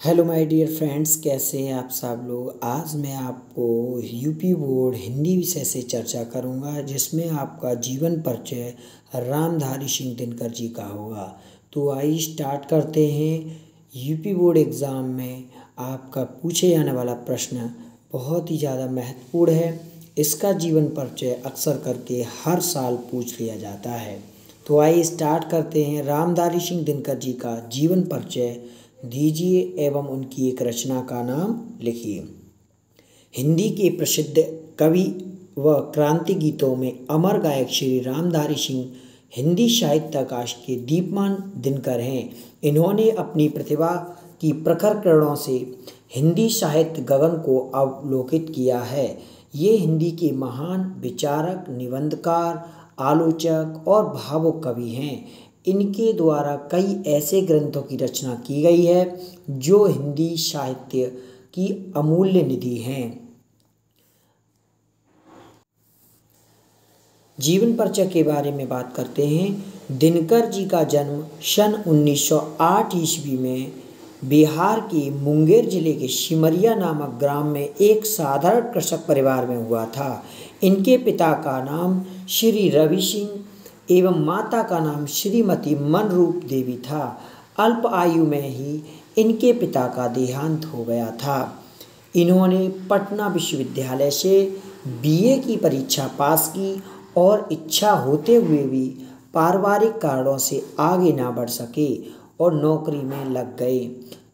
Hello my dear friends, कैसे हैं आप सब लोग। आज मैं आपको यूपी बोर्ड हिंदी विषय से चर्चा करूंगा, जिसमें आपका जीवन परिचय रामधारी सिंह दिनकर जी का होगा। तो आइए स्टार्ट करते हैं। यूपी बोर्ड एग्ज़ाम में आपका पूछे जाने वाला प्रश्न बहुत ही ज़्यादा महत्वपूर्ण है। इसका जीवन परिचय अक्सर करके हर साल पूछ लिया जाता है। तो आइए स्टार्ट करते हैं। रामधारी सिंह दिनकर जी का जीवन परिचय दीजिए एवं उनकी एक रचना का नाम लिखिए। हिंदी के प्रसिद्ध कवि व क्रांति गीतों में अमर गायक श्री रामधारी सिंह हिंदी साहित्य आकाश के दीप्यमान दिनकर हैं। इन्होंने अपनी प्रतिभा की प्रखर किरणों से हिंदी साहित्य गगन को अवलोकित किया है। ये हिंदी के महान विचारक, निबंधकार, आलोचक और भावुक कवि हैं। इनके द्वारा कई ऐसे ग्रंथों की रचना की गई है जो हिंदी साहित्य की अमूल्य निधि हैं। जीवन परिचय के बारे में बात करते हैं। दिनकर जी का जन्म सन 1908 ईस्वी में बिहार के मुंगेर जिले के सिमरिया नामक ग्राम में एक साधारण कृषक परिवार में हुआ था। इनके पिता का नाम श्री रवि सिंह एवं माता का नाम श्रीमती मनरूप देवी था। अल्प आयु में ही इनके पिता का देहांत हो गया था। इन्होंने पटना विश्वविद्यालय से बीए की परीक्षा पास की और इच्छा होते हुए भी पारिवारिक कारणों से आगे ना बढ़ सके और नौकरी में लग गए।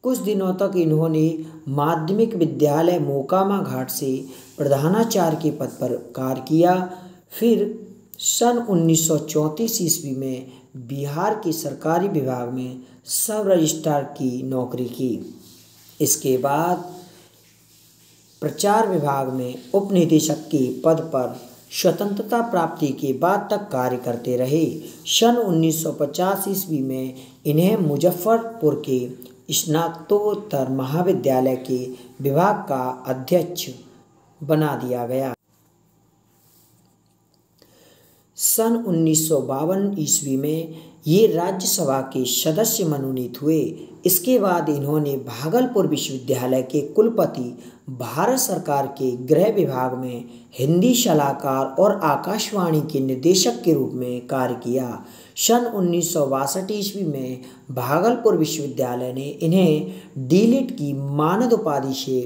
कुछ दिनों तक इन्होंने माध्यमिक विद्यालय मोकामा घाट से प्रधानाचार्य के पद पर कार्य किया। फिर सन 1934 ईस्वी में बिहार के सरकारी विभाग में सब रजिस्ट्रार की नौकरी की। इसके बाद प्रचार विभाग में उपनिदेशक के पद पर स्वतंत्रता प्राप्ति के बाद तक कार्य करते रहे। सन 1950 ईस्वी में इन्हें मुजफ्फरपुर के स्नातकोत्तर महाविद्यालय के विभाग का अध्यक्ष बना दिया गया। सन 1952 ईस्वी में ये राज्यसभा के सदस्य मनोनीत हुए। इसके बाद इन्होंने भागलपुर विश्वविद्यालय के कुलपति, भारत सरकार के गृह विभाग में हिंदी सलाहकार और आकाशवाणी के निदेशक के रूप में कार्य किया। सन 1962 ईस्वी में भागलपुर विश्वविद्यालय ने इन्हें डीलिट की मानद उपाधि से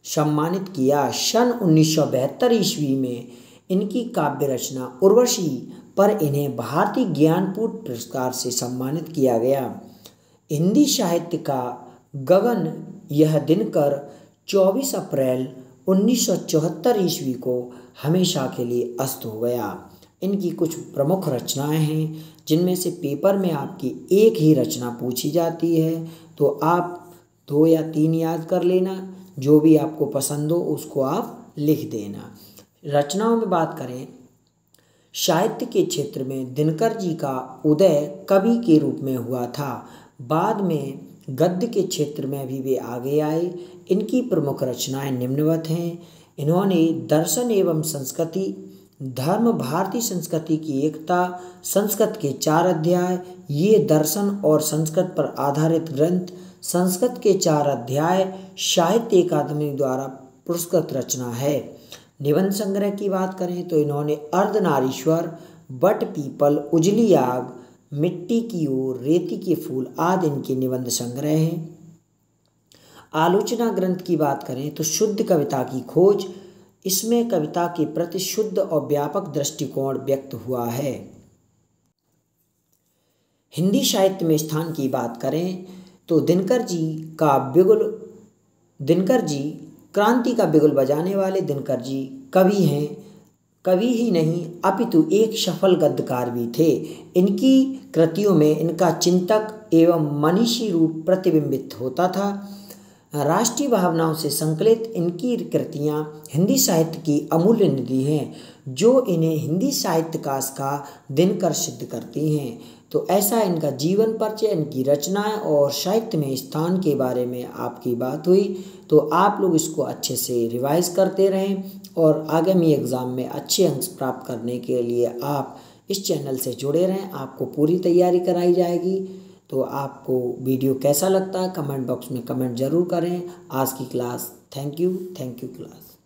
सम्मानित किया। सन 1972 ईस्वी में इनकी काव्य रचना उर्वशी पर इन्हें भारतीय ज्ञानपीठ पुरस्कार से सम्मानित किया गया। हिंदी साहित्य का गगन यह दिनकर 24 अप्रैल 1974 ईस्वी को हमेशा के लिए अस्त हो गया। इनकी कुछ प्रमुख रचनाएं हैं, जिनमें से पेपर में आपकी एक ही रचना पूछी जाती है, तो आप 2 या 3 याद कर लेना। जो भी आपको पसंद हो उसको आप लिख देना। रचनाओं में बात करें, साहित्य के क्षेत्र में दिनकर जी का उदय कवि के रूप में हुआ था। बाद में गद्य के क्षेत्र में भी वे आगे आए। इनकी प्रमुख रचनाएं निम्नवत हैं। इन्होंने दर्शन एवं संस्कृति, धर्म, भारतीय संस्कृति की एकता, संस्कृत के 4 अध्याय, ये दर्शन और संस्कृत पर आधारित ग्रंथ, संस्कृत के 4 अध्याय साहित्य अकादमी द्वारा पुरस्कृत रचना है। निबंध संग्रह की बात करें तो इन्होंने अर्धनारीश्वर, बट पीपल, उजली आग, मिट्टी की ओर, रेती के फूल आदि इनके निबंध संग्रह हैं। आलोचना ग्रंथ की बात करें तो शुद्ध कविता की खोज, इसमें कविता के प्रति शुद्ध और व्यापक दृष्टिकोण व्यक्त हुआ है। हिंदी साहित्य में स्थान की बात करें तो दिनकर जी क्रांति का बिगुल बजाने वाले दिनकर जी कवि हैं। कवि ही नहीं अपितु एक सफल गद्यकार भी थे। इनकी कृतियों में इनका चिंतक एवं मनीषी रूप प्रतिबिंबित होता था। राष्ट्रीय भावनाओं से संकलित इनकी कृतियाँ हिंदी साहित्य की अमूल्य निधि हैं, जो इन्हें हिंदी साहित्यकाश का दिनकर सिद्ध करती हैं। तो ऐसा इनका जीवन परिचय, इनकी रचनाएं और साहित्य में स्थान के बारे में आपकी बात हुई। तो आप लोग इसको अच्छे से रिवाइज करते रहें और आगामी एग्ज़ाम में अच्छे अंक प्राप्त करने के लिए आप इस चैनल से जुड़े रहें। आपको पूरी तैयारी कराई जाएगी। तो आपको वीडियो कैसा लगता है कमेंट बॉक्स में कमेंट ज़रूर करें। आज की क्लास थैंक यू क्लास।